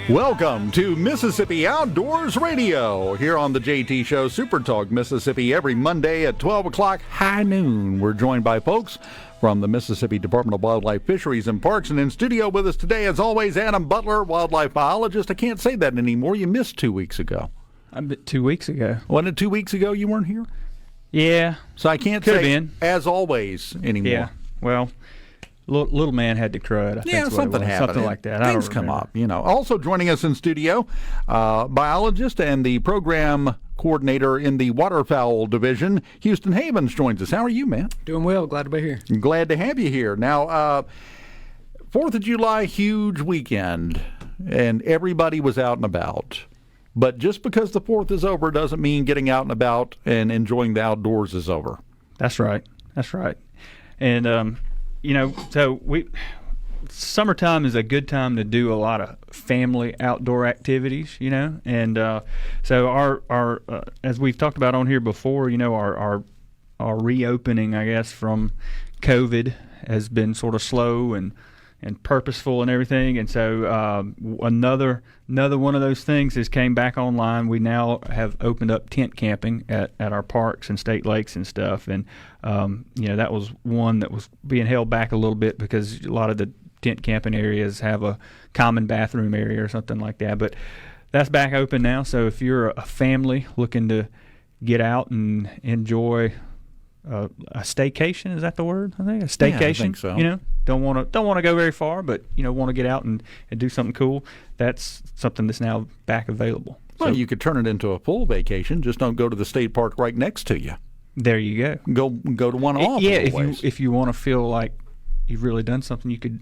Welcome to Mississippi Outdoors Radio here on the JT Show, Super Talk Mississippi, every Monday at 12 o'clock, high noon. We're joined by folks from the Mississippi Department of Wildlife, Fisheries, and Parks. And in studio with us today, as always, Adam Butler, wildlife biologist. I can't say that anymore. You missed 2 weeks ago. I bet 2 weeks ago. Wasn't it 2 weeks ago you weren't here? Yeah. So I can't Could say, have been. as always, anymore. Yeah. Well, little man had to crud. I think Yeah, something happened. Something like that. Things come up, you know. Also joining us in studio, biologist and the program coordinator in the waterfowl division, Houston Havens, joins us. How are you, man? Doing well. Glad to be here. Glad to have you here. Now, 4th of July, huge weekend, and everybody was out and about. But just because the 4th is over doesn't mean getting out and about and enjoying the outdoors is over. That's right. That's right. And, so summertime is a good time to do a lot of family outdoor activities, and so our as we've talked about on here before, our reopening, I guess, from COVID has been sort of slow and purposeful and everything, and so another one of those things has came back online. We now have opened up tent camping at our parks and state lakes and stuff, and that was one that was being held back a little bit because a lot of the tent camping areas have a common bathroom area or something like that, but that's back open now. So if you're a family looking to get out and enjoy a staycation, is that the word? I think a staycation. Yeah, I think so. Don't want to go very far, but want to get out and do something cool. That's something that's now back available. Well, So you could turn it into a full vacation. Just don't go to the state park right next to you. there you go. Go to one off. Yeah, always. if you want to feel like you've really done something, you could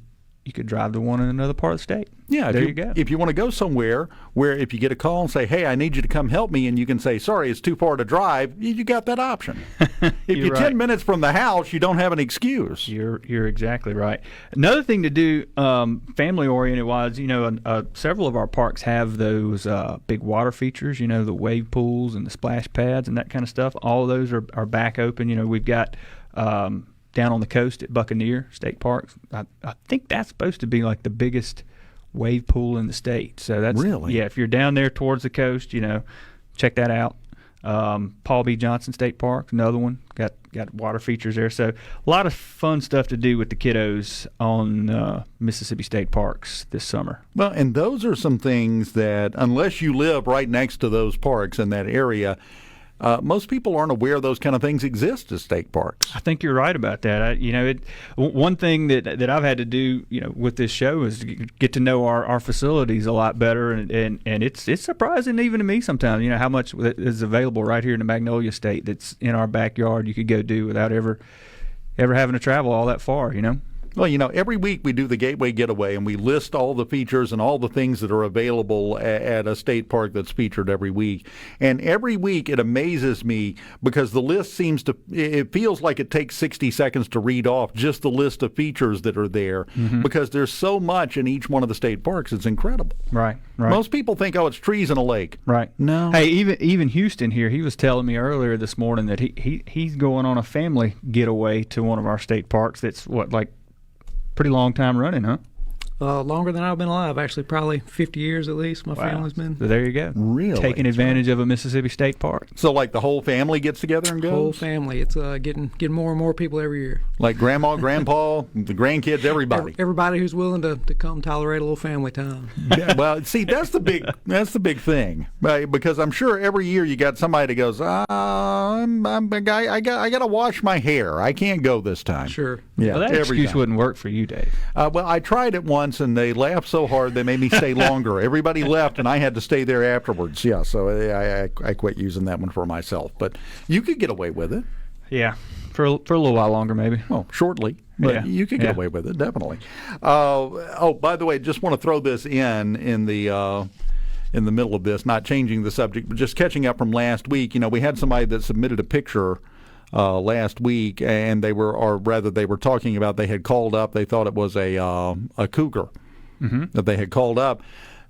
drive to one in another part of the state. Yeah, there you go. If you want to go somewhere where if you get a call and say, hey, I need you to come help me, and you can say, sorry, it's too far to drive, you got that option. If you're right. 10 minutes from the house, you don't have an excuse. You're exactly right. Another thing to do, family-oriented wise, several of our parks have those big water features, the wave pools and the splash pads and that kind of stuff. All of those are back open. We've got down on the coast at Buccaneer State Park. I think that's supposed to be like the biggest wave pool in the state. So that's really, yeah. If you're down there towards the coast, check that out. Paul B. Johnson State Park, another one, got water features there. So a lot of fun stuff to do with the kiddos on Mississippi State Parks this summer. Well, and those are some things that, unless you live right next to those parks in that area, most people aren't aware those kind of things exist at state parks. I think you're right about that. One thing that I've had to do, with this show is get to know our facilities a lot better, and it's surprising even to me sometimes, how much is available right here in the Magnolia State that's in our backyard you could go do without ever having to travel all that far, Well, every week we do the Gateway Getaway, and we list all the features and all the things that are available at a state park that's featured every week. And every week it amazes me because the list it feels like it takes 60 seconds to read off just the list of features that are there, because there's so much in each one of the state parks. It's incredible. Right. Most people think, it's trees and a lake. Right. No. Hey, even Houston here, he was telling me earlier this morning that he's going on a family getaway to one of our state parks that's pretty long time running, huh? Longer than I've been alive, actually, probably 50 years at least. My family's been. So there you go. Really? Taking advantage of a Mississippi State park. So the whole family gets together and goes? Whole family. It's getting more and more people every year. Like grandma, grandpa, the grandkids, everybody. Everybody who's willing to come tolerate a little family time. Yeah, well, see, that's the big thing, right? Because I'm sure every year you got somebody that goes, I got to wash my hair. I can't go this time. Sure. Yeah, Well, that every excuse time. wouldn't work for you, Dave. Well, I tried it once, and they laughed so hard they made me stay longer. Everybody left, and I had to stay there afterwards. Yeah, so I quit using that one for myself. But you could get away with it. Yeah, for a little while longer, maybe. Well, shortly, but Yeah. you could get away with it, definitely. By the way, just want to throw this in the middle of this, not changing the subject, but just catching up from last week. We had somebody that submitted a picture last week, and they were talking about they had called up. They thought it was a cougar that they had called up.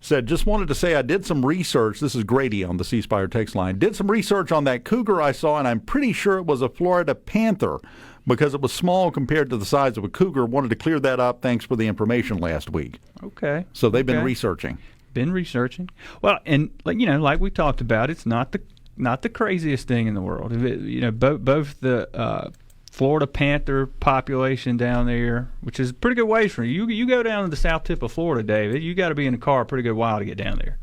Said, just wanted to say I did some research. This is Grady on the C Spire text line. Did some research on that cougar I saw, and I'm pretty sure it was a Florida panther because it was small compared to the size of a cougar. Wanted to clear that up. Thanks for the information last week. Okay. So they've been researching. been researching. Well, and like we talked about, it's not the craziest thing in the world. Both the Florida panther population down there, which is a pretty good ways from you. You go down to the south tip of Florida, David, you got to be in a car a pretty good while to get down there.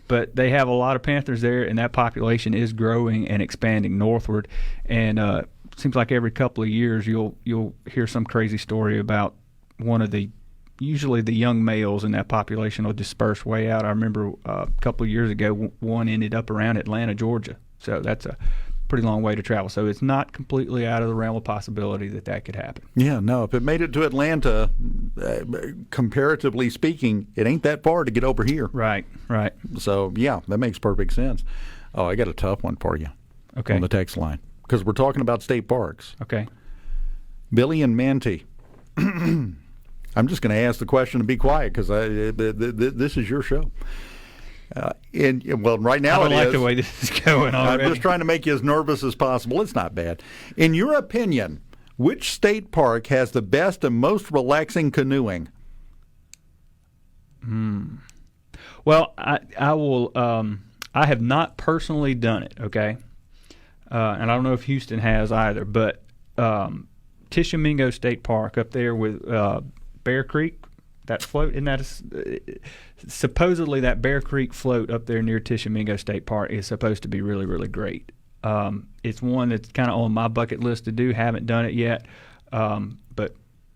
But they have a lot of panthers there, and that population is growing and expanding northward. And seems like every couple of years you'll hear some crazy story about usually the young males in that population will disperse way out. I remember a couple of years ago one ended up around Atlanta, Georgia. So that's a pretty long way to travel. So it's not completely out of the realm of possibility that could happen. Yeah, no, if it made it to Atlanta, comparatively speaking, it ain't that far to get over here. Right. So, yeah, that makes perfect sense. Oh, I got a tough one for you on the text line because we're talking about state parks. Okay. Billy and Manti. I'm just going to ask the question and be quiet because this is your show. Right now I don't it like is. The way this is going already. I'm just trying to make you as nervous as possible. It's not bad. In your opinion, which state park has the best and most relaxing canoeing? Well, I will. I have not personally done it. Okay, and I don't know if Houston has either. But Tishomingo State Park up there with Bear Creek. That float, and that is supposedly that Bear Creek float up there near Tishomingo State Park is supposed to be really, really great. It's one that's kind of on my bucket list to do. Haven't done it yet, but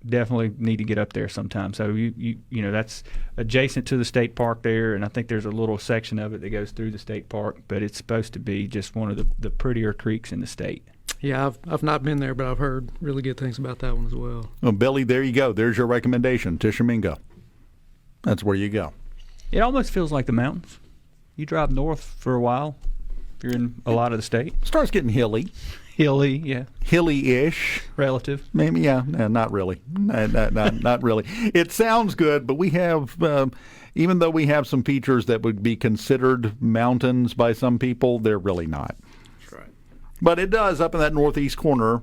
definitely need to get up there sometime. So you that's adjacent to the state park there, and I think there's a little section of it that goes through the state park. But it's supposed to be just one of the prettier creeks in the state. Yeah, I've not been there, but I've heard really good things about that one as well. Well, Billy, there you go. There's your recommendation, Tishomingo. That's where you go. It almost feels like the mountains. You drive north for a while, if you're in a lot of the state. Starts getting hilly. Hilly, yeah. Hilly-ish. Relative. Maybe, yeah. Not really. Not really. It sounds good, but we have, even though we have some features that would be considered mountains by some people, they're really not. But it does, up in that northeast corner,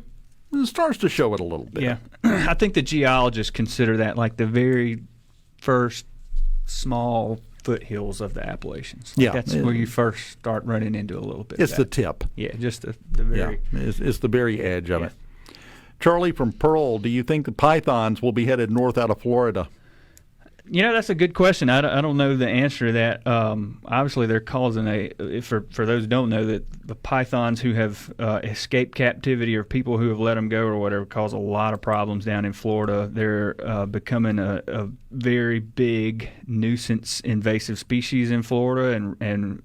it starts to show it a little bit. Yeah. I think the geologists consider that like the very first small foothills of the Appalachians. Like that's where you first start running into a little bit It's of that. the tip. Yeah, just the very... Yeah, it's the very edge of it. Charlie from Pearl, do you think the pythons will be headed north out of Florida? That's a good question. I don't know the answer to that. Obviously, they're causing for those who don't know, that the pythons who have escaped captivity or people who have let them go or whatever cause a lot of problems down in Florida. They're becoming a very big nuisance invasive species in Florida and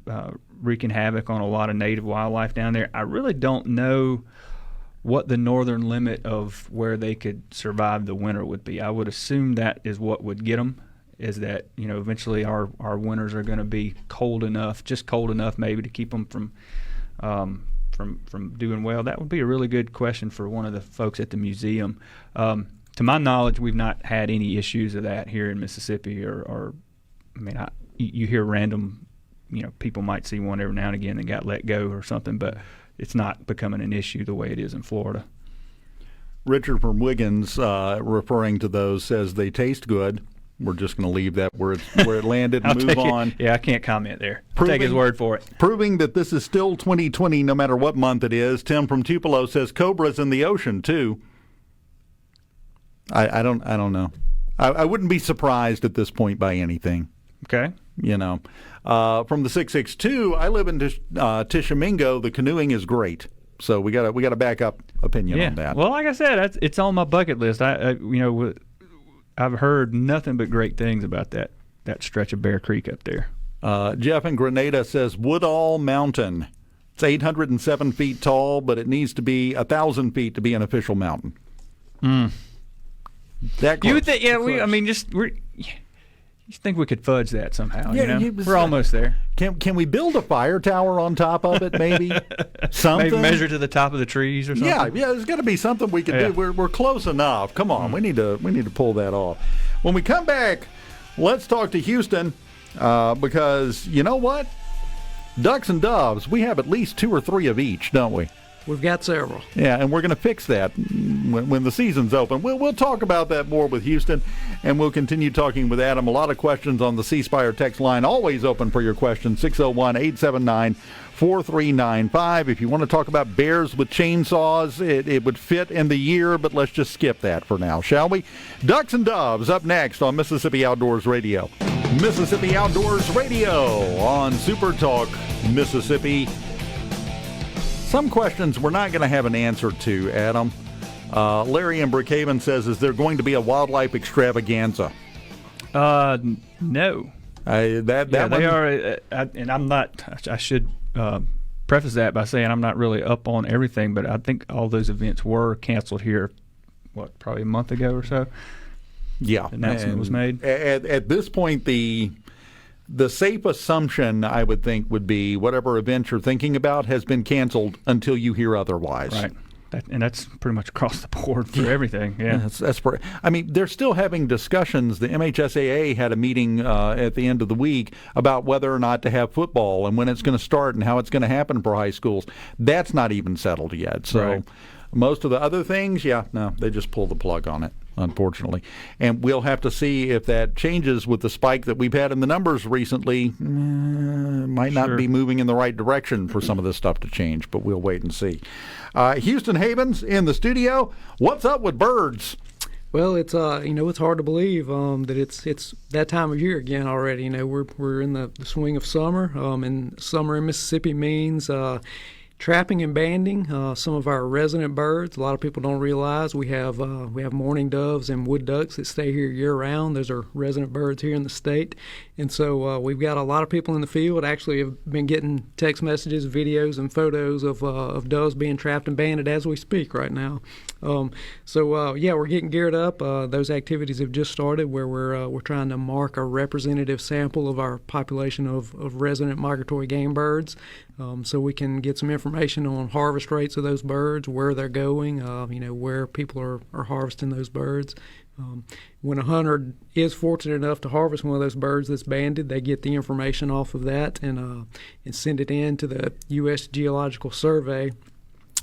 wreaking havoc on a lot of native wildlife down there. I really don't know what the northern limit of where they could survive the winter would be. I would assume that is what would get them, is that eventually our winters are going to be cold enough maybe to keep them from doing well. That would be a really good question for one of the folks at the museum. To my knowledge, we've not had any issues of that here in Mississippi, you hear random, people might see one every now and again that got let go or something, but it's not becoming an issue the way it is in Florida. Richard from Wiggins, referring to those, says they taste good. We're just going to leave that where it landed and move on. Yeah, I can't comment there. I'll take his word for it. Proving that this is still 2020 no matter what month it is. Tim from Tupelo says cobras in the ocean too. I don't know. I wouldn't be surprised at this point by anything. Okay. From the 662, I live in Tishomingo. The canoeing is great. So we got a backup opinion on that. Well, like I said, it's on my bucket list. I've heard nothing but great things about that stretch of Bear Creek up there. Jeff in Grenada says Woodall Mountain. It's 807 feet tall, but it needs to be 1,000 feet to be an official mountain. That close. You would think, you think we could fudge that somehow? Yeah, we're almost there. Can we build a fire tower on top of it? Maybe something. Maybe measure to the top of the trees or something. Yeah. There's got to be something we can do. We're close enough. Come on, we need to pull that off. When we come back, let's talk to Houston because you know what? Ducks and doves, we have at least 2 or 3 of each, don't we? We've got several. Yeah, and we're going to fix that when the season's open. We'll talk about that more with Houston, and we'll continue talking with Adam. A lot of questions on the C Spire text line. Always open for your questions, 601-879-4395. If you want to talk about bears with chainsaws, it would fit in the year, but let's just skip that for now, shall we? Ducks and Doves up next on Mississippi Outdoors Radio. Mississippi Outdoors Radio on Super Talk Mississippi. Some questions we're not going to have an answer to, Adam. Larry in Brookhaven says, is there going to be a wildlife extravaganza? No. They are, and I'm not. I should preface that by saying I'm not really up on everything, but I think all those events were canceled here, probably a month ago or so. Yeah, the announcement was made. At this point, the safe assumption, I would think, would be whatever event you're thinking about has been canceled until you hear otherwise. Right. And that's pretty much across the board for everything. Yeah, I mean, they're still having discussions. The MHSAA had a meeting at the end of the week about whether or not to have football and when it's going to start and how it's going to happen for high schools. That's not even settled yet. So right. Most of the other things, they just pulled the plug on it, unfortunately. And we'll have to see if that changes with the spike that we've had in the numbers recently. Might not be moving in the right direction for some of this stuff to change, but we'll wait and see. Houston Havens in the studio. What's up with birds? Well, it's it's hard to believe that it's that time of year again already. We're in the swing of summer, and summer in Mississippi means trapping and banding some of our resident birds. A lot of people don't realize we have mourning doves and wood ducks that stay here year-round. Those are resident birds here in the state. And so we've got a lot of people in the field actually have been getting text messages, videos, and photos of doves being trapped and banded as we speak right now. We're getting geared up. Those activities have just started where we're trying to mark a representative sample of our population of resident migratory game birds, so we can get some information on harvest rates of those birds, where they're going, where people are harvesting those birds. When a hunter is fortunate enough to harvest one of those birds that's banded, they get the information off of that and send it in to the U.S. Geological Survey.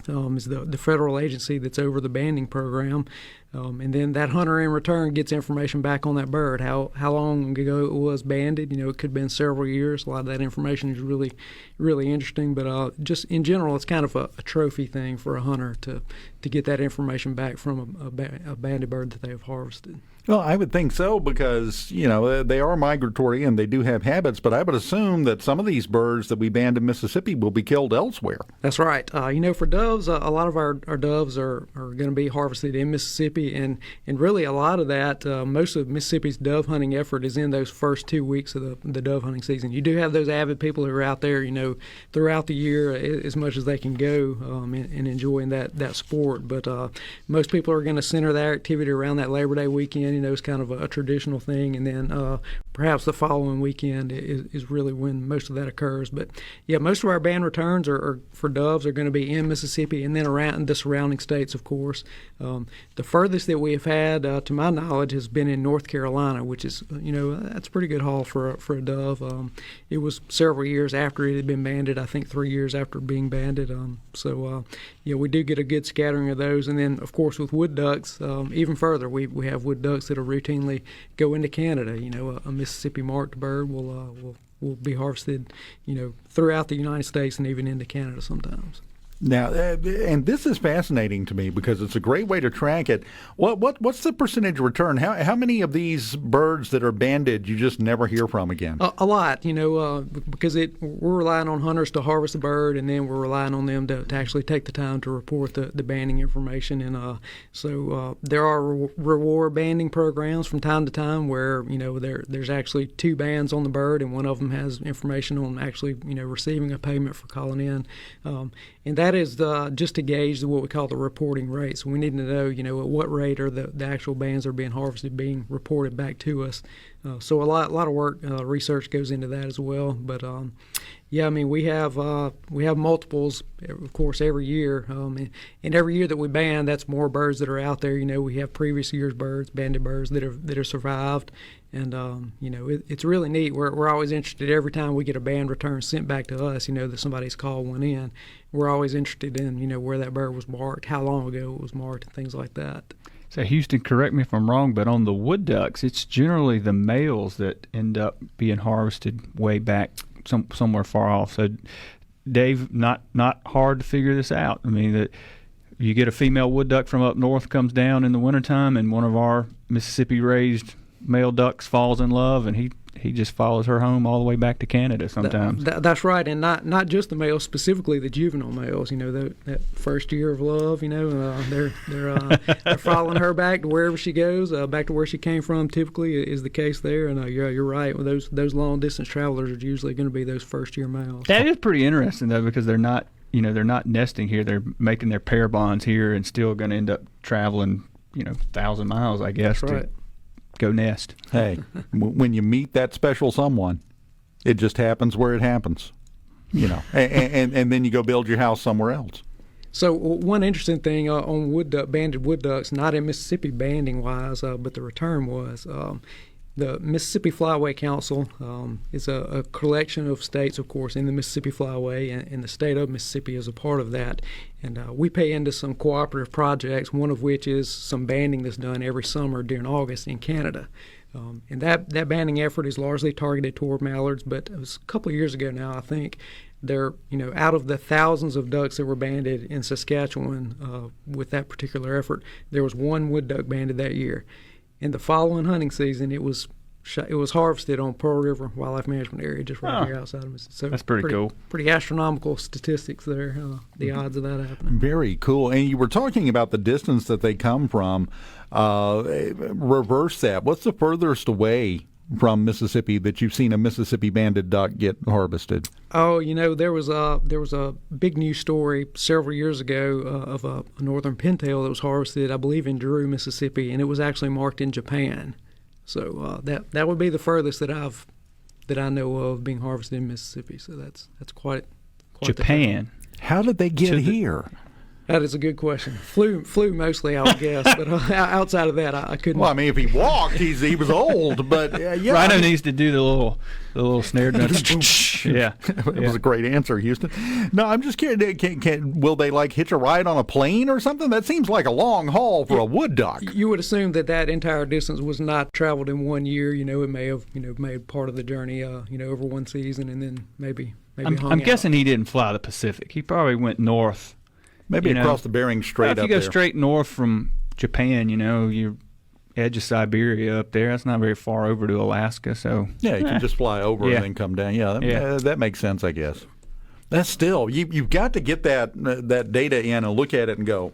Is the federal agency that's over the banding program, and then that hunter in return gets information back on that bird, how long ago it was banded. It could have been several years. A lot of that information is really, really interesting, but just in general, it's kind of a trophy thing for a hunter to get that information back from a banded bird that they have harvested. Well, I would think so because, they are migratory and they do have habits, but I would assume that some of these birds that we banned in Mississippi will be killed elsewhere. That's right. For doves, a lot of our doves are going to be harvested in Mississippi, and really a lot of that, most of Mississippi's dove hunting effort is in those first 2 weeks of the dove hunting season. You do have those avid people who are out there, throughout the year as much as they can go and enjoying that sport, but most people are going to center their activity around that Labor Day weekend. It's kind of a traditional thing, and then perhaps the following weekend is really when most of that occurs. But most of our band returns are for doves are going to be in Mississippi and then around the surrounding states, of course. The furthest that we have had, to my knowledge, has been in North Carolina, which is that's a pretty good haul for a dove. It was several years after it had been banded. I think 3 years after being banded. We do get a good scattering of those, and then of course with wood ducks, even further, we have wood ducks that'll routinely go into Canada. A Mississippi marked bird will be harvested, throughout the United States and even into Canada sometimes. Now, and this is fascinating to me because it's a great way to track it. What's the percentage return? How many of these birds that are banded you just never hear from again? A lot, because we're relying on hunters to harvest the bird, and then we're relying on them to actually take the time to report the banding information. And so there are reward banding programs from time to time where there's actually 2 bands on the bird, and one of them has information on actually receiving a payment for calling in. And that is just to gauge what we call the reporting rate. So we need to know, at what rate are the actual bands that are being harvested being reported back to us. So a lot of work, research goes into that as well. But yeah, I mean we have multiples, of course, every year, and every year that we band, that's more birds that are out there. We have previous year's birds, banded birds that have survived, and it's really neat. We're always interested every time we get a band return sent back to us. That somebody's called one in. We're always interested in where that bird was marked, how long ago it was marked, and things like that. So Houston, correct me if I'm wrong, but on the wood ducks, it's generally the males that end up being harvested way back somewhere far off. So, Dave, not hard to figure this out. I mean, that you get a female wood duck from up north comes down in the wintertime, and one of our Mississippi-raised male ducks falls in love, and he just follows her home all the way back to Canada sometimes. That's right, and not just the males, specifically the juvenile males. That first year of love. They're following her back to wherever she goes, back to where she came from. Typically, is the case there. And you're right. Those long distance travelers are usually going to be those first year males. That is pretty interesting though, because they're not nesting here. They're making their pair bonds here, and still going to end up traveling 1,000 miles, I guess. That's right. To go nest. Hey, when you meet that special someone, it just happens where it happens, and then you go build your house somewhere else. So one interesting thing on banded wood ducks, not in Mississippi banding wise, but the return was the Mississippi Flyway Council is a collection of states, of course, in the Mississippi Flyway, and the state of Mississippi is a part of that. And we pay into some cooperative projects, one of which is some banding that's done every summer during August in Canada. And that banding effort is largely targeted toward mallards, but it was a couple of years ago now, I think. They're, out of the thousands of ducks that were banded in Saskatchewan with that particular effort, there was one wood duck banded that year. In the following hunting season, it was harvested on Pearl River Wildlife Management Area, just right here outside of Mississippi. So that's pretty cool. Pretty astronomical statistics there. The odds of that happening. Very cool. And you were talking about the distance that they come from. Reverse that. What's the furthest away from Mississippi that you've seen a Mississippi banded duck get harvested? Oh, there was a big news story several years ago of a northern pintail that was harvested, I believe, in Drew, Mississippi, and it was actually marked in Japan. So that would be the furthest that I know of being harvested in Mississippi. So that's quite Japan. How did they get here? That is a good question. Flew mostly, I would guess, but outside of that, I couldn't. Well, I mean, if he walked, he was old, but yeah. Rhino needs to do the little snare drum. Yeah, it was a great answer, Houston. No, I'm just curious. Will they hitch a ride on a plane or something? That seems like a long haul for a wood duck. You would assume that entire distance was not traveled in 1 year. It may have made part of the journey over one season, and then maybe I'm guessing he didn't fly the Pacific. He probably went north. Maybe across the Bering Strait up there. If you go straight north from Japan, you're edge of Siberia up there. That's not very far over to Alaska. So yeah, you can just fly over and then come down. Yeah, that makes sense, I guess. That's still, you've got to get that data in and look at it and go,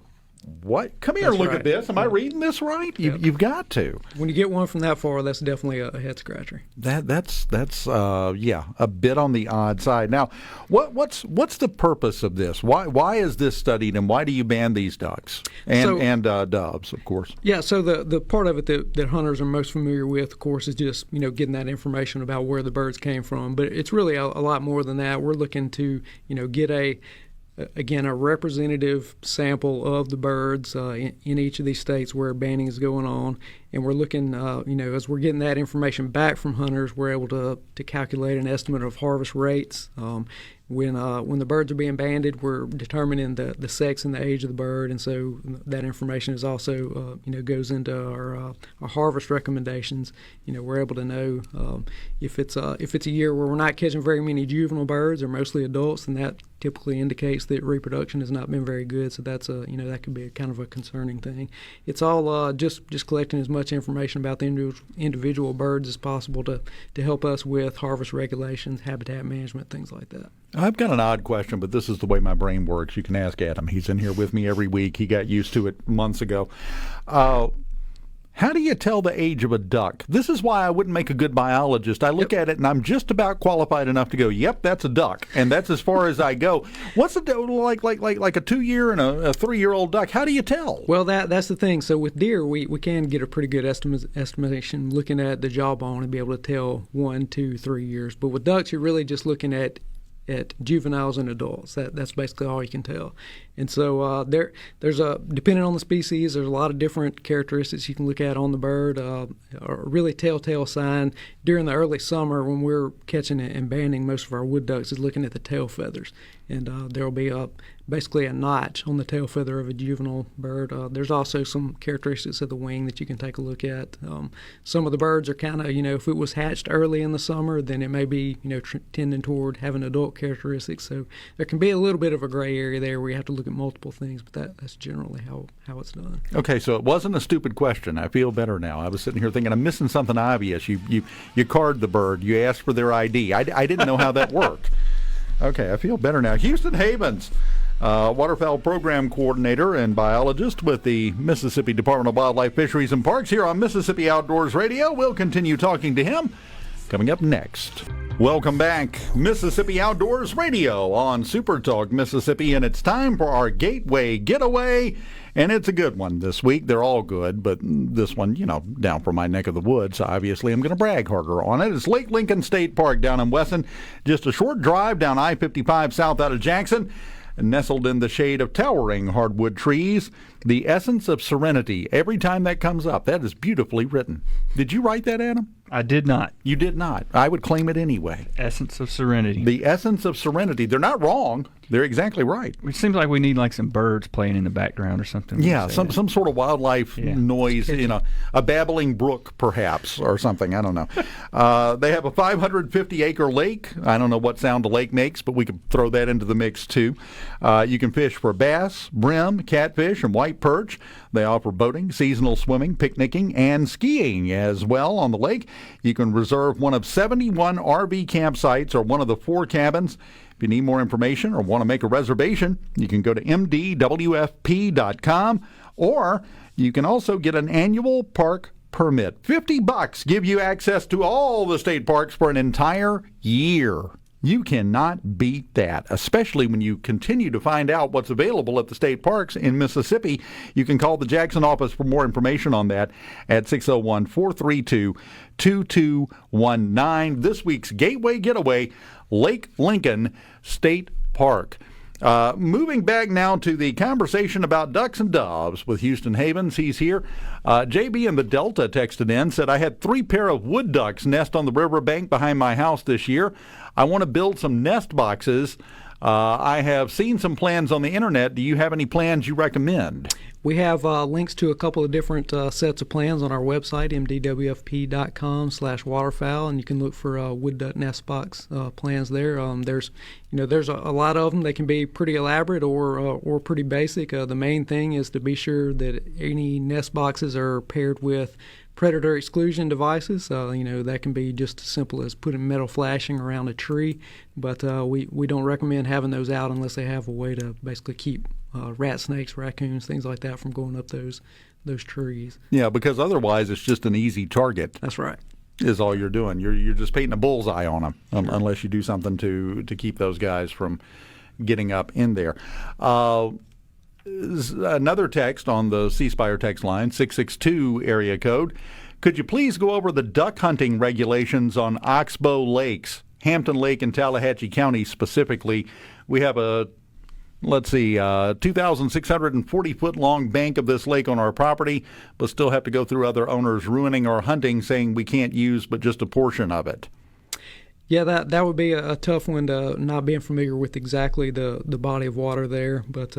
what? Come here, look at this. Am I reading this right? You've got to. When you get one from that far, that's definitely a head scratcher. That's a bit on the odd side. Now, what's the purpose of this? Why is this studied, and why do you ban these ducks and doves, of course? Yeah. So the part of it that hunters are most familiar with, of course, is just getting that information about where the birds came from. But it's really a lot more than that. We're looking to get a representative sample of the birds in each of these states where banding is going on. And we're looking, as we're getting that information back from hunters, we're able to calculate an estimate of harvest rates. When the birds are being banded, we're determining the sex and the age of the bird, and so that information is also goes into our harvest recommendations. We're able to know if it's a year where we're not catching very many juvenile birds or mostly adults, then that typically indicates that reproduction has not been very good. So that's that could be kind of a concerning thing. It's all just collecting as much information about the individual birds as possible to help us with harvest regulations, habitat management, things like that. I've got an odd question, but this is the way my brain works. You can ask Adam. He's in here with me every week. He got used to it months ago. How How do you tell the age of a duck? This is why I wouldn't make a good biologist. I look at it and I'm just about qualified enough to go, yep, that's a duck, and that's as far as I go. What's a like a 2-year and a 3-year-old duck? How do you tell? Well, that's the thing. So with deer, we can get a pretty good estimation looking at the jawbone and be able to tell 1, 2, 3 years. But with ducks, you're really just looking at juveniles and adults. That's basically all you can tell. And so there's depending on the species, there's a lot of different characteristics you can look at on the bird. A really telltale sign during the early summer when we're catching and banding most of our wood ducks is looking at the tail feathers. And there will be basically a notch on the tail feather of a juvenile bird. There's also some characteristics of the wing that you can take a look at. Some of the birds are kind of, if it was hatched early in the summer, then it may be, tending toward having adult characteristics. So there can be a little bit of a gray area there where you have to look at multiple things, but that's generally how it's done. Okay, so it wasn't a stupid question. I feel better now. I was sitting here thinking I'm missing something obvious. You card the bird. You asked for their ID. I didn't know how that worked. Okay, I feel better now. Houston Havens, waterfowl program coordinator and biologist with the Mississippi Department of Wildlife, Fisheries, and Parks here on Mississippi Outdoors Radio. We'll continue talking to him coming up next. Welcome back, Mississippi Outdoors Radio on Super Talk Mississippi, and it's time for our Gateway Getaway, and it's a good one this week. They're all good, but this one, down from my neck of the woods, obviously I'm going to brag harder on it. It's Lake Lincoln State Park down in Wesson, just a short drive down I-55 south out of Jackson, nestled in the shade of towering hardwood trees. The essence of serenity. Every time that comes up, that is beautifully written. Did you write that, Adam? I did not. You did not. I would claim it anyway. Essence of serenity. The essence of serenity. They're not wrong. They're exactly right. It seems like we need some birds playing in the background or something. Yeah, some sort of wildlife noise, a babbling brook perhaps or something. I don't know. They have a 550-acre lake. I don't know what sound a lake makes, but we could throw that into the mix too. You can fish for bass, brim, catfish, and white perch. They offer boating, seasonal swimming, picnicking, and skiing as well on the lake. You can reserve one of 71 RV campsites or one of the 4 cabins. If you need more information or want to make a reservation, you can go to mdwfp.com, or you can also get an annual park permit. $50 give you access to all the state parks for an entire year. You cannot beat that, especially when you continue to find out what's available at the state parks in Mississippi. You can call the Jackson office for more information on that at 601-432-2219. This week's Gateway Getaway, Lake Lincoln State Park. Moving back now to the conversation about ducks and doves with Houston Havens. He's here. JB in the Delta texted in, said, I had 3 pair of wood ducks nest on the riverbank behind my house this year. I want to build some nest boxes. I have seen some plans on the internet. Do you have any plans you recommend? We have links to a couple of different sets of plans on our website, mdwfp.com/waterfowl, and you can look for wood duck nest box plans there. There's a lot of them. They can be pretty elaborate or pretty basic. The main thing is to be sure that any nest boxes are paired with predator exclusion devices. That can be just as simple as putting metal flashing around a tree, but we don't recommend having those out unless they have a way to basically keep rat snakes, raccoons, things like that from going up those trees. Yeah, because otherwise it's just an easy target. That's right. Is all you're doing. You're just painting a bullseye on them, unless you do something to keep those guys from getting up in there. Another text on the C Spire text line, 662 area code. Could you please go over the duck hunting regulations on Oxbow Lakes, Hampton Lake and Tallahatchie County specifically? We have a 2,640-foot long bank of this lake on our property, but still have to go through other owners ruining our hunting, saying we can't use but just a portion of it. Yeah, that would be a tough one, to not being familiar with exactly the body of water there. But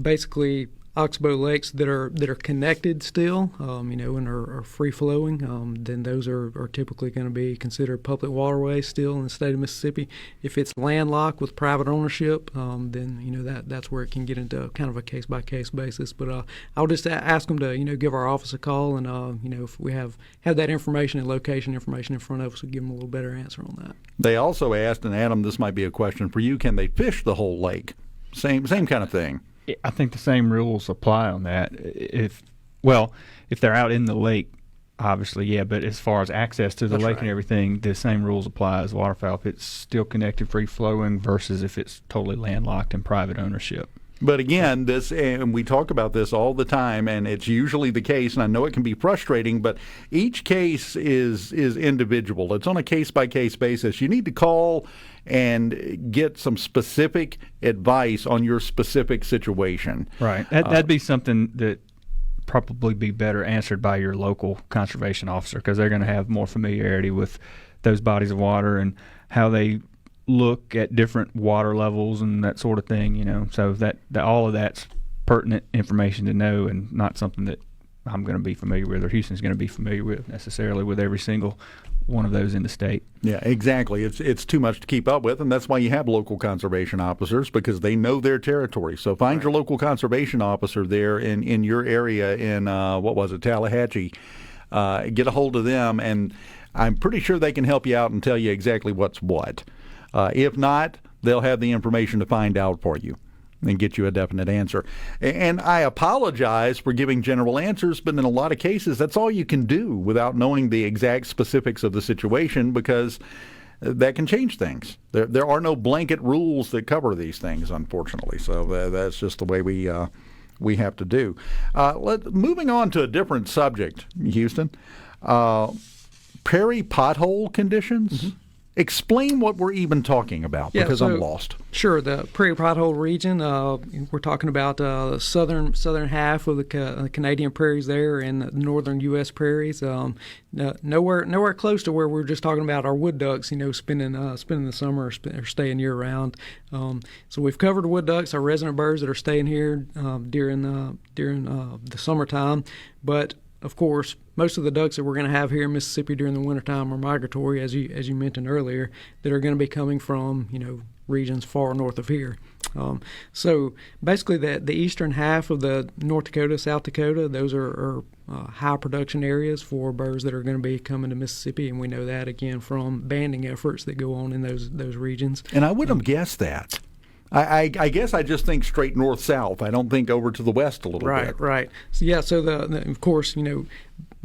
basically Oxbow lakes that are connected still, and are free flowing, then those are typically going to be considered public waterways still in the state of Mississippi. If it's landlocked with private ownership, then that's where it can get into kind of a case by case basis. But I'll just ask them to give our office a call, and if we have that information and location information in front of us, we'll give them a little better answer on that. They also asked, and Adam, this might be a question for you: can they fish the whole lake? Same kind of thing. I think the same rules apply on that. If Well, if they're out in the lake, obviously, yeah. But as far as access to the That's lake right. and everything, the same rules apply as waterfowl. If it's still connected, free flowing, versus if it's totally landlocked and private ownership. But again, this, and we talk about this all the time, and it's usually the case, and I know it can be frustrating, but each case is individual. It's on a case-by-case basis. You need to call and get some specific advice on your specific situation. Right. That'd be something that probably be better answered by your local conservation officer, because they're going to have more familiarity with those bodies of water and how they look at different water levels and that sort of thing, you know. So that all of that's pertinent information to know, and not something that I'm going to be familiar with or Houston's going to be familiar with necessarily with every single one of those in the state. Yeah, exactly. It's too much to keep up with, and that's why you have local conservation officers, because they know their territory. So find your local conservation officer there in your area in, Tallahatchie. Get a hold of them, and I'm pretty sure they can help you out and tell you exactly what's what. If not, they'll have the information to find out for you and get you a definite answer. And I apologize for giving general answers, but in a lot of cases, that's all you can do without knowing the exact specifics of the situation, because that can change things. There are no blanket rules that cover these things, unfortunately. So that's just the way we have to do. Moving on to a different subject, Houston, prairie pothole conditions. Mm-hmm. Explain what we're even talking about, because I'm lost. Sure. The prairie pothole region, we're talking about the southern half of the Canadian prairies there, and the northern U.S. prairies. Nowhere close to where we're just talking about our wood ducks, spending the summer or staying year round. So we've covered wood ducks, our resident birds that are staying here during the summertime, but of course, most of the ducks that we're going to have here in Mississippi during the wintertime are migratory, as you mentioned earlier, that are going to be coming from, regions far north of here. So basically the eastern half of the North Dakota, South Dakota, those are high production areas for birds that are going to be coming to Mississippi, and we know that, again, from banding efforts that go on in those regions. And I wouldn't have guessed that. I guess I just think straight north-south. I don't think over to the west a little bit. Right. So, yeah, so of course,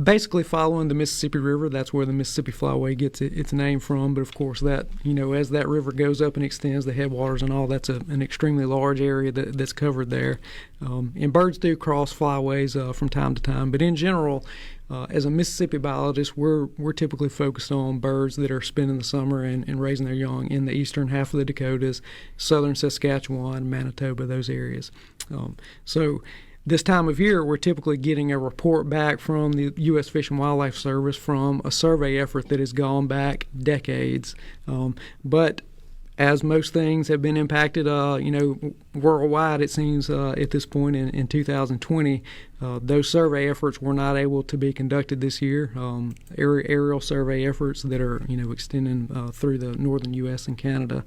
basically following the Mississippi River, that's where the Mississippi Flyway gets its name from. But of course, that as that river goes up and extends, the headwaters and all, that's an extremely large area that's covered there. And birds do cross flyways from time to time, but in general, as a Mississippi biologist, we're typically focused on birds that are spending the summer and raising their young in the eastern half of the Dakotas, southern Saskatchewan, Manitoba, those areas. So this time of year, we're typically getting a report back from the U.S. Fish and Wildlife Service from a survey effort that has gone back decades. But as most things have been impacted, worldwide, it seems at this point in 2020, those survey efforts were not able to be conducted this year. Aerial survey efforts that are, extending through the northern U.S. and Canada.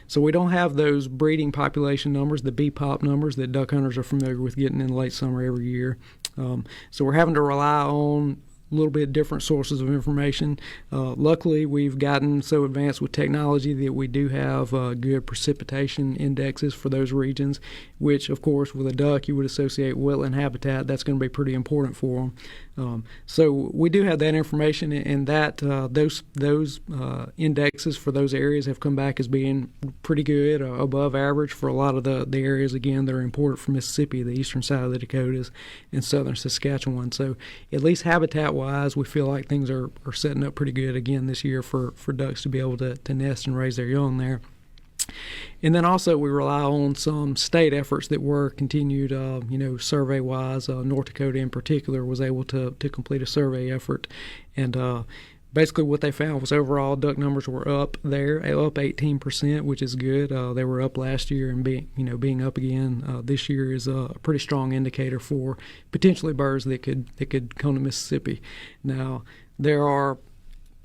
So we don't have those breeding population numbers, the BPOP numbers that duck hunters are familiar with getting in late summer every year. So we're having to rely on a little bit different sources of information. Luckily, we've gotten so advanced with technology that we do have good precipitation indexes for those regions, which, of course, with a duck, you would associate wetland habitat. That's going to be pretty important for them. So we do have that information, and that those indexes for those areas have come back as being pretty good, above average for a lot of the areas, again, that are important for Mississippi, the eastern side of the Dakotas and southern Saskatchewan. So at least habitat-wise, we feel like things are setting up pretty good again this year for ducks to be able to nest and raise their young there. And then also we rely on some state efforts that were continued, survey-wise. North Dakota in particular was able to complete a survey effort. And basically what they found was overall duck numbers were up there, up 18%, which is good. They were up last year, and being up again this year is a pretty strong indicator for potentially birds that could come to Mississippi. Now, there are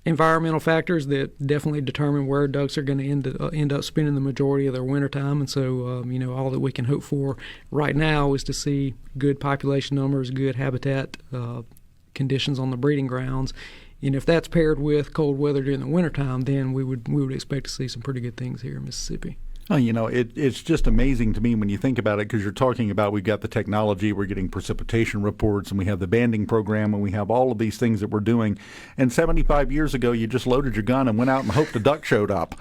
environmental factors that definitely determine where ducks are going to end up spending the majority of their winter time, and so all that we can hope for right now is to see good population numbers, good habitat conditions on the breeding grounds, and if that's paired with cold weather during the wintertime, then we would expect to see some pretty good things here in Mississippi. Oh, it's just amazing to me when you think about it, because you're talking about we've got the technology, we're getting precipitation reports, and we have the banding program, and we have all of these things that we're doing. And 75 years ago, you just loaded your gun and went out and hoped a duck showed up.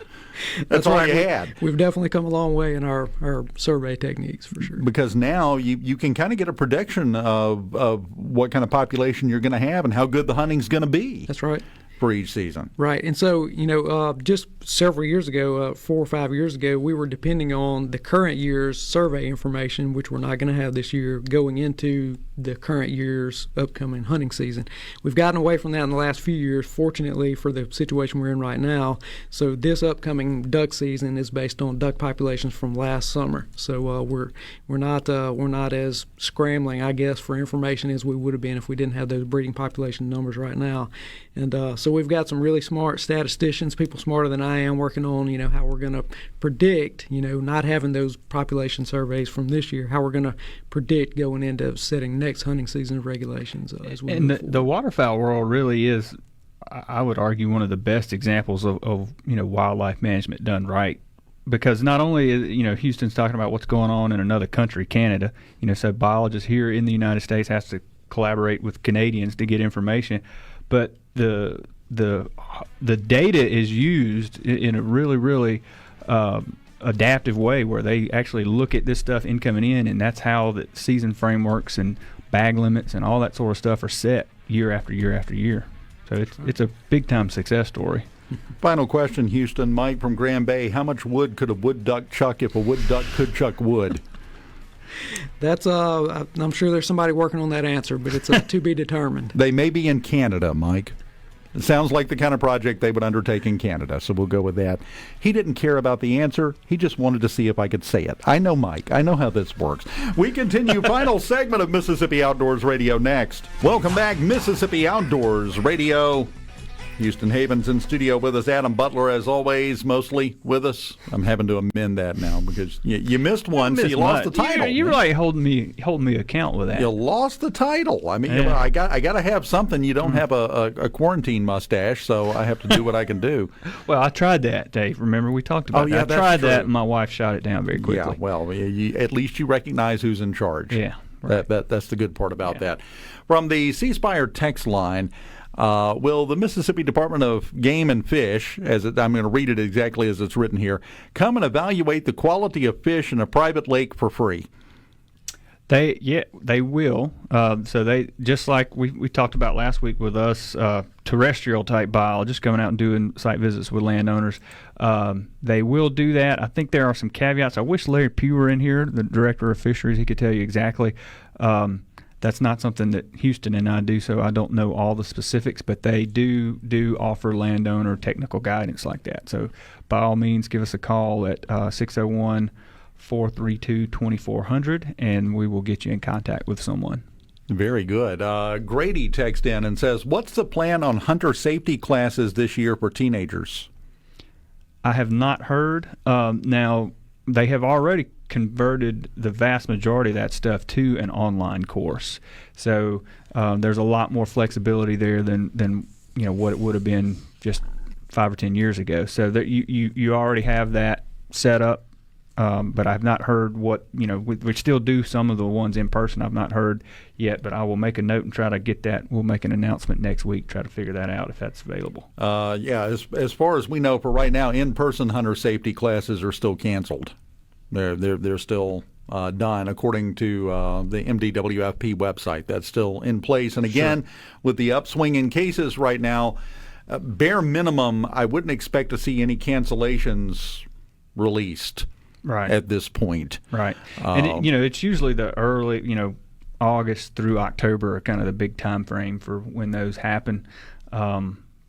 That's all right. you had. We've definitely come a long way in our survey techniques, for sure. Because now you can kind of get a prediction of what kind of population you're going to have and how good the hunting's going to be. That's right. For each season. Right. And so, just several years ago, 4 or 5 years ago, we were depending on the current year's survey information, which we're not going to have this year, going into the current year's upcoming hunting season. We've gotten away from that in the last few years, fortunately, for the situation we're in right now. So this upcoming duck season is based on duck populations from last summer. So we're not as scrambling, I guess, for information as we would have been if we didn't have those breeding population numbers right now. And so we've got some really smart statisticians, people smarter than I am, working on, how we're going to predict, not having those population surveys from this year, how we're going to predict going into setting next hunting season regulations as we move forward. The waterfowl world really is, I would argue, one of the best examples of wildlife management done right. Because not only is, Houston's talking about what's going on in another country, Canada, so biologists here in the United States has to collaborate with Canadians to get information, but the data is used in a really, really adaptive way where they actually look at this stuff incoming in, and that's how the season frameworks and bag limits and all that sort of stuff are set year after year after year. So it's a big-time success story. Final question, Houston. Mike from Grand Bay. How much wood could a wood duck chuck if a wood duck could chuck wood? That's I'm sure there's somebody working on that answer, but it's to be determined. They may be in Canada, Mike. It sounds like the kind of project they would undertake in Canada, so we'll go with that. He didn't care about the answer. He just wanted to see if I could say it. I know Mike. I know how this works. We continue. Final segment of Mississippi Outdoors Radio next. Welcome back, Mississippi Outdoors Radio. Houston Havens in studio with us. Adam Butler, as always, mostly with us. I'm having to amend that now because you missed one, so you lost the title. You're really holding me account with that. You lost the title. I mean, yeah. I got to have something. You don't have a quarantine mustache, so I have to do what I can do. Well, I tried that, Dave. Remember we talked about that? I tried that, and my wife shot it down very quickly. Yeah, well, at least you recognize who's in charge. Yeah, right. That's the good part about that. From the C Spire text line. Will the Mississippi Department of Game and Fish, I'm going to read it exactly as it's written here, come and evaluate the quality of fish in a private lake for free? They will. So they, just like we talked about last week with us, terrestrial type biologists coming out and doing site visits with landowners. They will do that. I think there are some caveats. I wish Larry Pugh were in here, the director of fisheries. He could tell you exactly. That's not something that Houston and I do, so I don't know all the specifics, but they do offer landowner technical guidance like that. So by all means, give us a call at 601-432-2400, and we will get you in contact with someone. Very good. Grady texts in and says, what's the plan on hunter safety classes this year for teenagers? I have not heard. Now, they have already converted the vast majority of that stuff to an online course. So there's a lot more flexibility there than what it would have been just 5 or 10 years ago. So that you already have that set up, but I've not heard what, we still do some of the ones in person. I've not heard yet, but I will make a note and try to get that. We'll make an announcement next week, try to figure that out if that's available. As far as we know for right now, in-person hunter safety classes are still canceled. They're still done according to the MDWFP website. That's still in place. And again, with the upswing in cases right now, bare minimum, I wouldn't expect to see any cancellations released at this point. Right. And it's usually the early, August through October are kind of the big time frame for when those happen.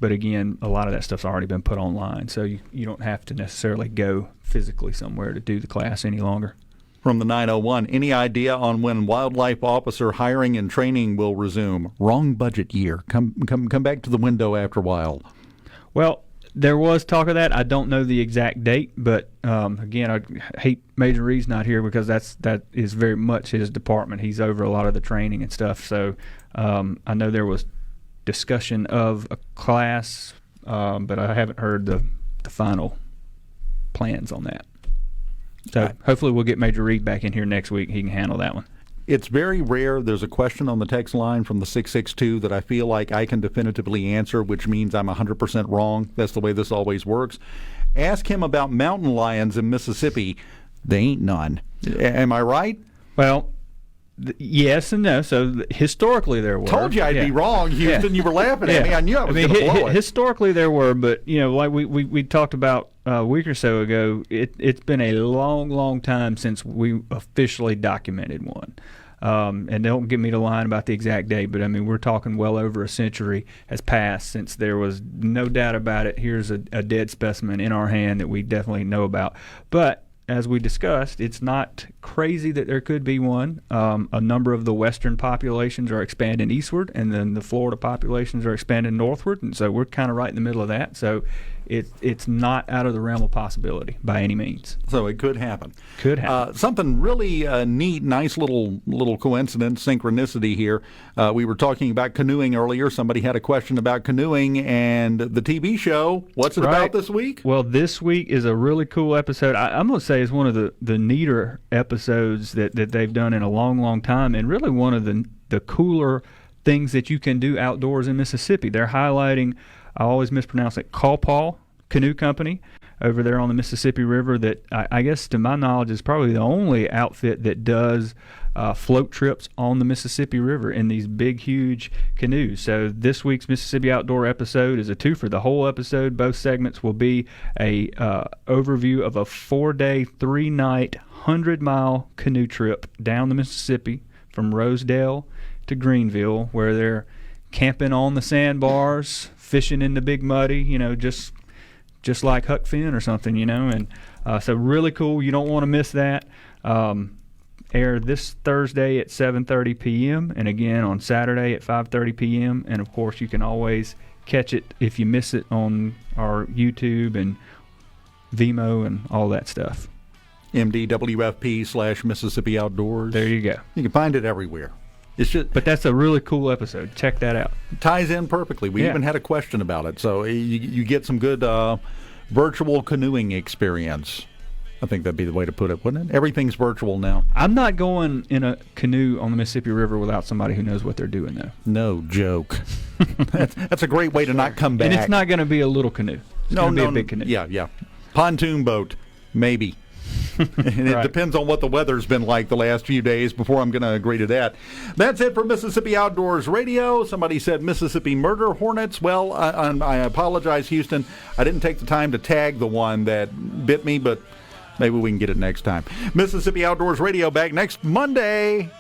But again, a lot of that stuff's already been put online, so you don't have to necessarily go physically somewhere to do the class any longer. From the 901, any idea on when wildlife officer hiring and training will resume? Wrong budget year. Come back to the window after a while. Well, there was talk of that. I don't know the exact date, but again, I hate Major Reed's not here because that is very much his department. He's over a lot of the training and stuff. So I know there was discussion of a class, but I haven't heard the final plans on that. So hopefully we'll get Major Reed back in here next week. He can handle that one. It's very rare. There's a question on the text line from the 662 that I feel like I can definitively answer, which means I'm 100% wrong. That's the way this always works. Ask him about mountain lions in Mississippi. They ain't none. Am I right? Well, yes and no. So historically there were. Told you I'd be wrong, Houston. You were laughing at me. I knew I was going to blow it. Historically there were, but like we talked about a week or so ago, it's been a long, long time since we officially documented one. And don't get me to line about the exact date, but I mean we're talking well over a century has passed since there was no doubt about it. Here's a dead specimen in our hand that we definitely know about, but as we discussed, it's not crazy that there could be one. A number of the western populations are expanding eastward, and then the Florida populations are expanding northward, and so we're kind of right in the middle of that. So it's not out of the realm of possibility by any means. So it could happen. Could happen. Something really neat, nice little coincidence, synchronicity here. We were talking about canoeing earlier. Somebody had a question about canoeing and the TV show. What's it about this week? Well, this week is a really cool episode. I'm going to say it's one of the neater episodes that they've done in a long, long time, and really one of the cooler things that you can do outdoors in Mississippi. They're highlighting, I always mispronounce it, Cawpaw Canoe Company over there on the Mississippi River that I guess to my knowledge is probably the only outfit that does float trips on the Mississippi River in these big, huge canoes. So this week's Mississippi Outdoor episode is a twofer. The whole episode, both segments, will be a overview of a 4-day, 3-night, 100-mile canoe trip down the Mississippi from Rosedale to Greenville, where they're camping on the sandbars, fishing in the big muddy, just like Huck Finn or something, and so really cool. You don't want to miss that. Air this Thursday at 7:30 p.m. and again on Saturday at 5:30 p.m. And of course, you can always catch it if you miss it on our YouTube and Vimeo and all that stuff. MDWFP/Mississippi Outdoors. There you go. You can find it everywhere. But that's a really cool episode. Check that out. Ties in perfectly. We even had a question about it. So you get some good virtual canoeing experience. I think that'd be the way to put it, wouldn't it? Everything's virtual now. I'm not going in a canoe on the Mississippi River without somebody who knows what they're doing, though. No joke. That's a great way to not come back. And it's not going to be a little canoe. It's going to be a big canoe. Yeah. Pontoon boat, maybe. And it depends on what the weather's been like the last few days before I'm going to agree to that. That's it for Mississippi Outdoors Radio. Somebody said Mississippi Murder Hornets. Well, I apologize, Houston. I didn't take the time to tag the one that bit me, but maybe we can get it next time. Mississippi Outdoors Radio back next Monday.